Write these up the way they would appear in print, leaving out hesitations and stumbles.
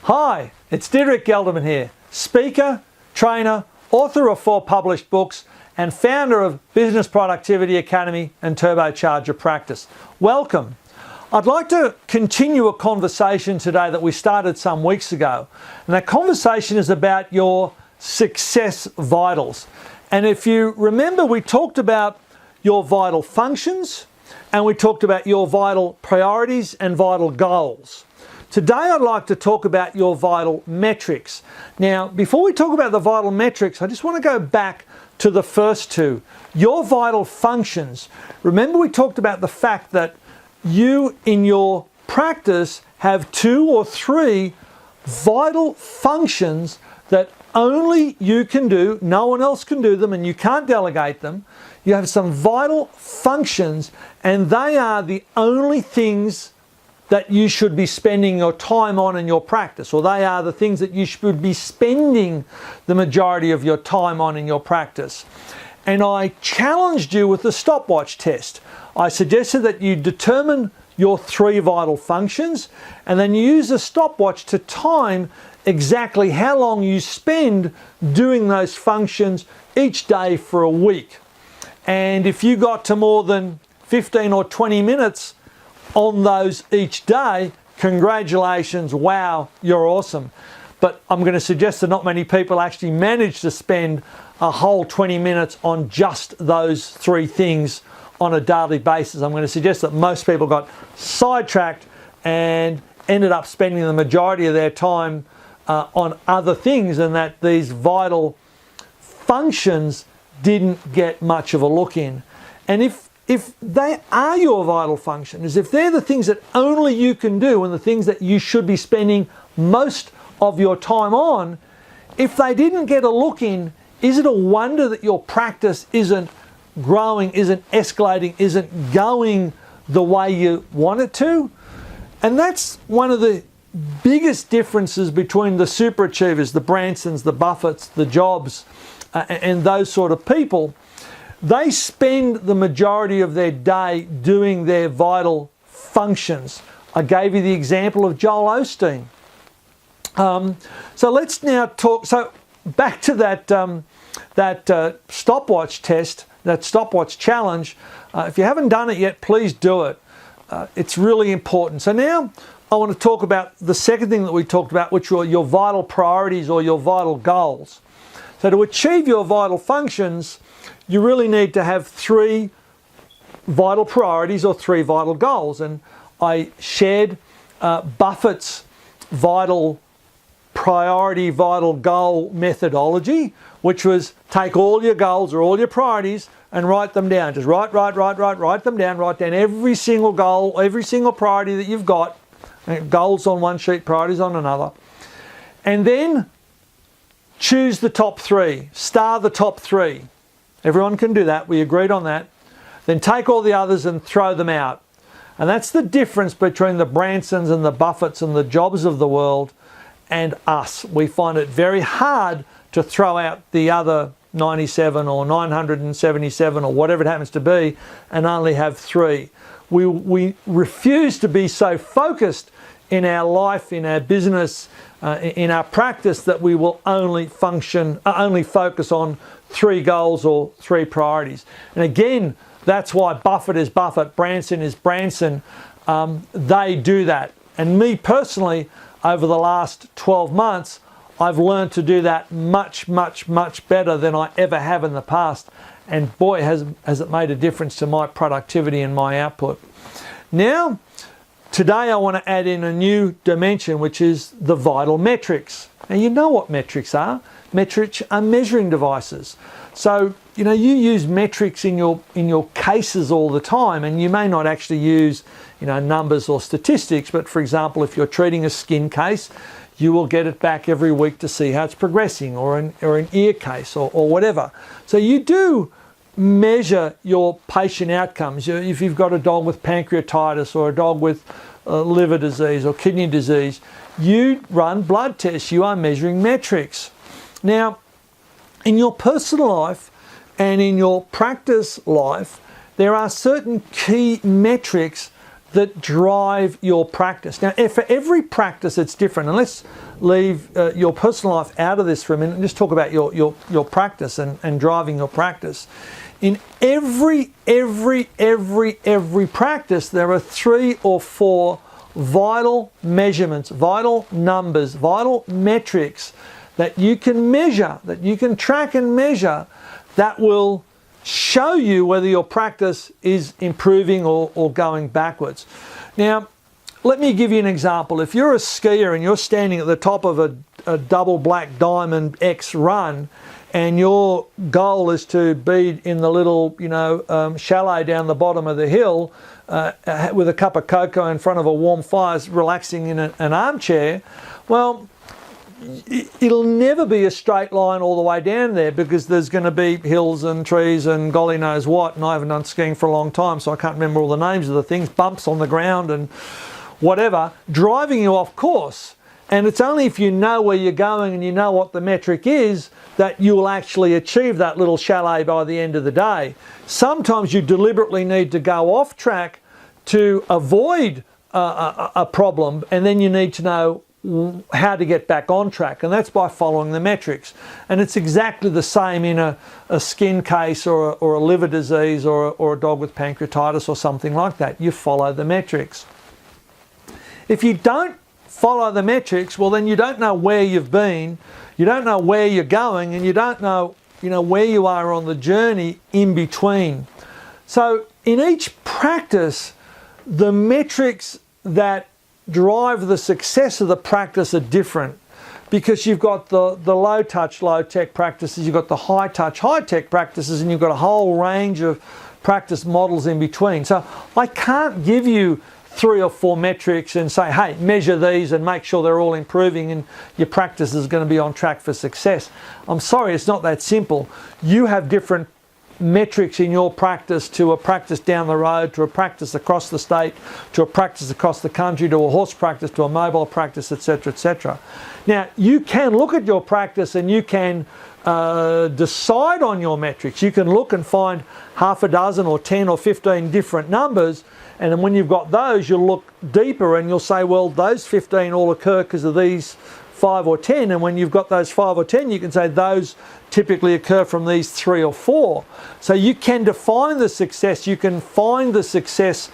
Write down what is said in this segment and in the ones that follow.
Hi, it's Diederik Gelderman here, speaker, trainer, author of 4 published books, and founder of Business Productivity Academy and Turbocharge Your Practice. Welcome. I'd like to continue a conversation today that we started some weeks ago. And that conversation is about your success vitals. And if you remember, we talked about your vital functions and we talked about your vital priorities and vital goals. Today I'd like to talk about your vital metrics. Now, before we talk about the vital metrics, I just want to go back to the first two. Your vital functions. Remember, we talked about the fact that you in your practice have 2 or 3 vital functions that only you can do, no one else can do them, and you can't delegate them. You have some vital functions, and they are the only things that you should be spending your time on in your practice, or they are the things that you should be spending the majority of your time on in your practice. And I challenged you with the stopwatch test. I suggested that you determine your 3 vital functions and then you use a stopwatch to time exactly how long you spend doing those functions each day for a week. And if you got to more than 15 or 20 minutes on those each day, congratulations, wow, you're awesome. But I'm going to suggest that not many people actually manage to spend a whole 20 minutes on just those 3 things on a daily basis. I'm going to suggest that most people got sidetracked and ended up spending the majority of their time on other things, and that these vital functions didn't get much of a look in. And if they are your vital functions, if they're the things that only you can do and the things that you should be spending most of your time on, if they didn't get a look in, is it a wonder that your practice isn't growing, isn't escalating, isn't going the way you want it to? And that's one of the biggest differences between the super achievers, the Bransons, the Buffetts, the Jobs, and those sort of people. They spend the majority of their day doing their vital functions. I gave you the example of Joel Osteen. So let's now talk. So back to that stopwatch test, that stopwatch challenge. If you haven't done it yet, please do it. It's really important. So now I want to talk about the second thing that we talked about, which were your vital priorities or your vital goals. So to achieve your vital functions, you really need to have 3 vital priorities or 3 vital goals. And I shared Buffett's vital priority, vital goal methodology, which was take all your goals or all your priorities and write them down. Just write them down. Write down every single goal, every single priority that you've got. Goals on one sheet, priorities on another. And then choose the top 3. Star the top 3. Everyone can do that. We agreed on that. Then take all the others and throw them out. And that's the difference between the Bransons and the Buffetts and the Jobs of the world and us. We find it very hard to throw out the other 97 or 977 or whatever it happens to be and only have 3. We refuse to be so focused in our life, in our business, in our practice that we will only focus on 3 goals or 3 priorities. And again, that's why Buffett is Buffett, Branson is Branson. They do that. And me personally, over the last 12 months, I've learned to do that much, much, much better than I ever have in the past. And boy, has it made a difference to my productivity and my output. Now, today I want to add in a new dimension, which is the vital metrics. Now, you know what metrics are. Metrics are measuring devices. So, you use metrics in your cases all the time, and you may not actually use, numbers or statistics, but for example, if you're treating a skin case, you will get it back every week to see how it's progressing, or an ear case or whatever. So you do measure your patient outcomes. If you've got a dog with pancreatitis or a dog with liver disease or kidney disease, you run blood tests. You are measuring metrics. Now, in your personal life and in your practice life, there are certain key metrics that drive your practice. Now, for every practice, it's different. And let's leave your personal life out of this for a minute and just talk about your practice and driving your practice. In every practice, there are 3 or 4 vital measurements, vital numbers, vital metrics that you can measure, that you can track and measure, that will show you whether your practice is improving or going backwards. Now, let me give you an example. If you're a skier and you're standing at the top of a double black diamond X run, and your goal is to be in the little, chalet down the bottom of the hill with a cup of cocoa in front of a warm fire, relaxing in an armchair, well, it'll never be a straight line all the way down there, because there's going to be hills and trees and golly knows what, and I haven't done skiing for a long time, so I can't remember all the names of the things, bumps on the ground and whatever, driving you off course. And it's only if you know where you're going and you know what the metric is that you'll actually achieve that little chalet by the end of the day. Sometimes you deliberately need to go off track to avoid a problem, and then you need to know how to get back on track, and that's by following the metrics. And it's exactly the same in a skin case or a liver disease or a dog with pancreatitis or something like that. You follow the metrics. If you don't follow the metrics, well, then you don't know where you've been, you don't know where you're going, and you don't know, where you are on the journey in between. So in each practice, the metrics that drive the success of the practice are different, because you've got the low touch, low tech practices, you've got the high touch, high tech practices, and you've got a whole range of practice models in between. So I can't give you 3 or 4 metrics and say, hey, measure these and make sure they're all improving and your practice is going to be on track for success. I'm sorry, it's not that simple. You have different metrics in your practice to a practice down the road, to a practice across the state, to a practice across the country, to a horse practice, to a mobile practice, etc., etc. Now, you can look at your practice and you can decide on your metrics. You can look and find half a dozen or 10 or 15 different numbers, and then when you've got those, you'll look deeper and you'll say, well, those 15 all occur because of these 5 or 10, and when you've got those 5 or 10, you can say those typically occur from these 3 or 4. So you can define the success, you can find the success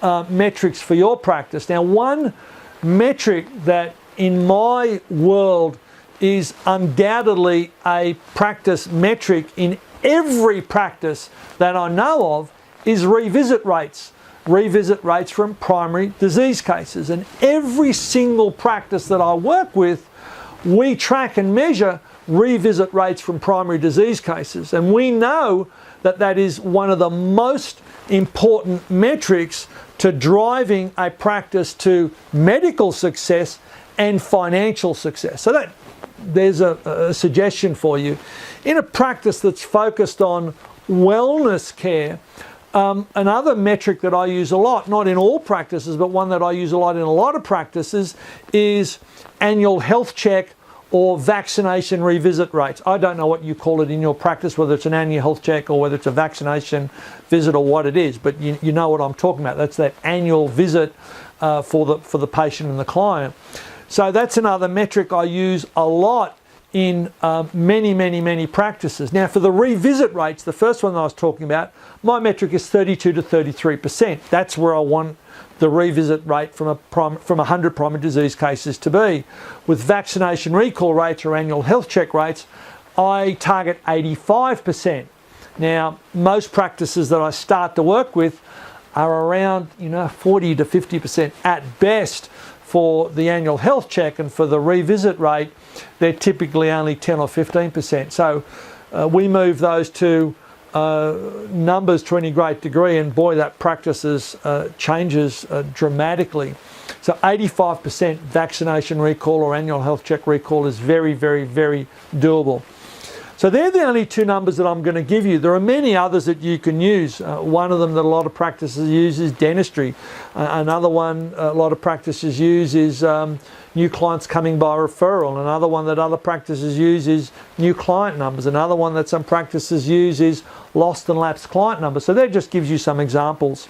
metrics for your practice. Now, one metric that in my world is undoubtedly a practice metric in every practice that I know of is revisit rates. Revisit rates from primary disease cases. And every single practice that I work with, we track and measure revisit rates from primary disease cases. And we know that that is one of the most important metrics to driving a practice to medical success and financial success. So there's a suggestion for you. In a practice that's focused on wellness care, another metric that I use a lot, not in all practices, but one that I use a lot in a lot of practices, is annual health check or vaccination revisit rates. I don't know what you call it in your practice, whether it's an annual health check or whether it's a vaccination visit or what it is, but you know what I'm talking about. That's that annual visit for the patient and the client. So that's another metric I use a lot in many practices. Now, for the revisit rates, the first one that I was talking about, my metric is 32 to 33%. That's where I want the revisit rate from 100 primary disease cases to be. With vaccination recall rates or annual health check rates, I target 85%. Now, most practices that I start to work with are around 40 to 50% at best for the annual health check, and for the revisit rate, they're typically only 10 or 15%. So we move those two numbers to any great degree, and boy, that practice changes dramatically. So 85% vaccination recall or annual health check recall is very doable. So they're the only 2 numbers that I'm going to give you. There are many others that you can use. One of them that a lot of practices use is dentistry. Another one a lot of practices use is new clients coming by referral. Another one that other practices use is new client numbers. Another one that some practices use is lost and lapsed client numbers. So that just gives you some examples.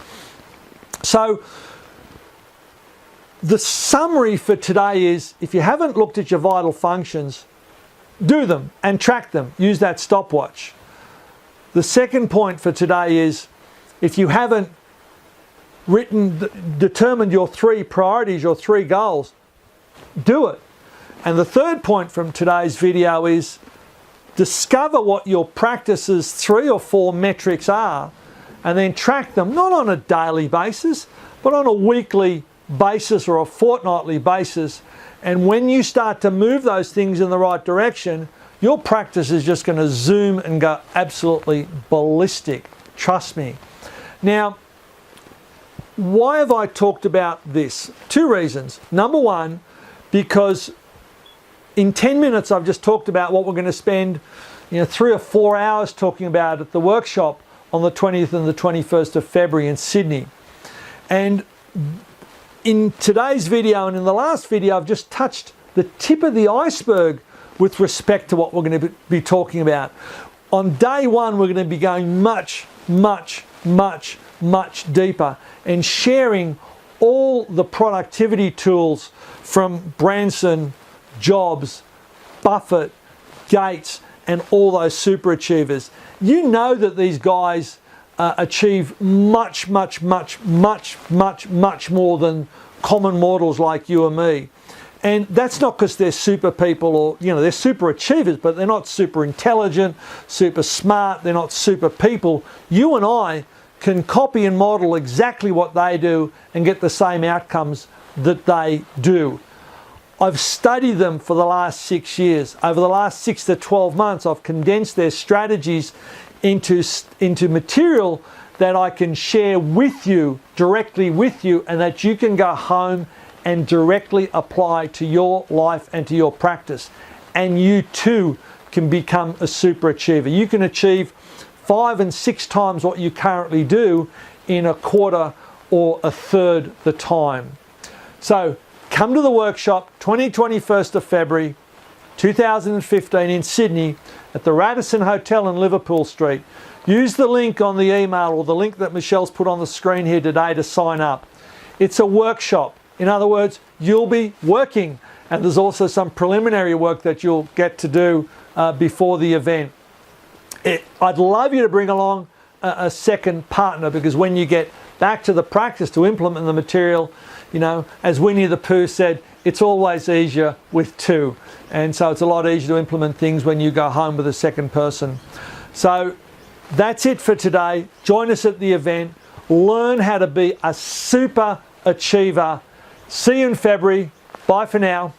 So the summary for today is, if you haven't looked at your vital functions, do them and track them. Use that stopwatch. The second point for today is, if you haven't determined your 3 priorities, your 3 goals, do it. And the third point from today's video is, discover what your practice's 3 or 4 metrics are, and then track them, not on a daily basis, but on a weekly basis or a fortnightly basis. And when you start to move those things in the right direction, your practice is just going to zoom and go absolutely ballistic. Trust me. Now, why have I talked about this? 2 reasons. Number one, because in 10 minutes I've just talked about what we're going to spend 3 or 4 hours talking about at the workshop on the 20th and the 21st of February in Sydney. And in today's video and in the last video, I've just touched the tip of the iceberg with respect to what we're going to be talking about. On day 1, we're going to be going much, much, much, much deeper and sharing all the productivity tools from Branson, Jobs, Buffett, Gates, and all those super achievers. You know that these guys achieve much, much, much, much, much, much more than common mortals like you and me. And that's not because they're super people, or they're super achievers, but they're not super intelligent, super smart, they're not super people. You and I can copy and model exactly what they do and get the same outcomes that they do. I've studied them for the last 6 years. Over the last 6 to 12 months, I've condensed their strategies into material that I can share with you, directly with you, and that you can go home and directly apply to your life and to your practice. And you too can become a super achiever. You can achieve 5 and 6 times what you currently do in a quarter or a third the time. So come to the workshop, 21st of February 2015 in Sydney at the Radisson Hotel in Liverpool Street. Use the link on the email or the link that Michelle's put on the screen here today to sign up. It's a workshop. In other words, you'll be working, and there's also some preliminary work that you'll get to do before the event. I'd love you to bring along a second partner, because when you get back to the practice to implement the material, as Winnie the Pooh said, it's always easier with 2. And so it's a lot easier to implement things when you go home with a second person. So that's it for today. Join us at the event. Learn how to be a super achiever. See you in February. Bye for now.